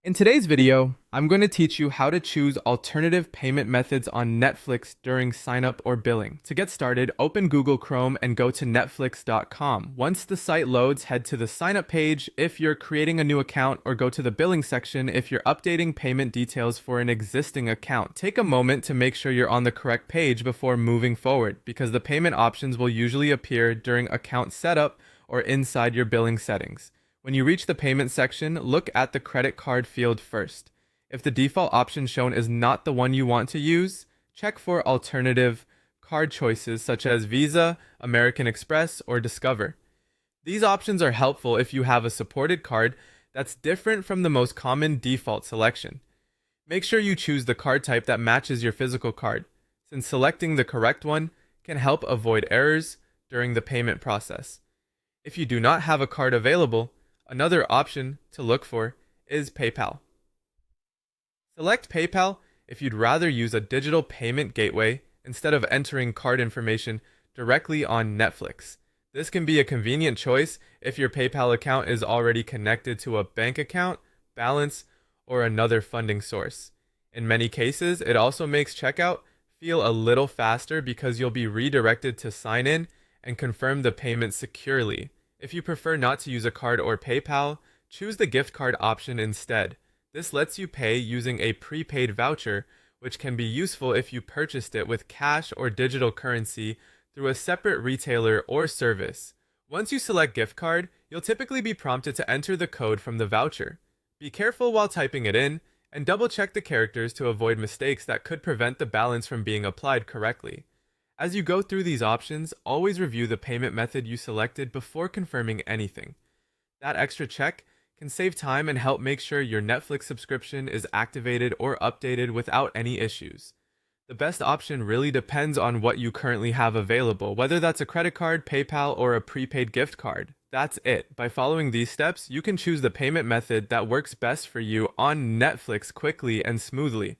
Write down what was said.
In today's video, I'm going to teach you how to choose alternative payment methods on Netflix during sign-up or billing. To get started, open Google Chrome and go to netflix.com. Once the site loads, head to the sign-up page if you're creating a new account, or go to the billing section if you're updating payment details for an existing account. Take a moment to make sure you're on the correct page before moving forward, because the payment options will usually appear during account setup or inside your billing settings. When you reach the payment section, look at the credit card field first. If the default option shown is not the one you want to use, check for alternative card choices such as Visa, American Express, or Discover. These options are helpful if you have a supported card that's different from the most common default selection. Make sure you choose the card type that matches your physical card, since selecting the correct one can help avoid errors during the payment process. If you do not have a card available, another option to look for is PayPal. Select PayPal if you'd rather use a digital payment gateway instead of entering card information directly on Netflix. This can be a convenient choice if your PayPal account is already connected to a bank account, balance, or another funding source. In many cases, it also makes checkout feel a little faster because you'll be redirected to sign in and confirm the payment securely. If you prefer not to use a card or PayPal, choose the gift card option instead. This lets you pay using a prepaid voucher, which can be useful if you purchased it with cash or digital currency through a separate retailer or service. Once you select gift card, you'll typically be prompted to enter the code from the voucher. Be careful while typing it in, and double check the characters to avoid mistakes that could prevent the balance from being applied correctly. As you go through these options, always review the payment method you selected before confirming anything. That extra check can save time and help make sure your Netflix subscription is activated or updated without any issues. The best option really depends on what you currently have available, whether that's a credit card, PayPal, or a prepaid gift card. That's it. By following these steps, you can choose the payment method that works best for you on Netflix quickly and smoothly.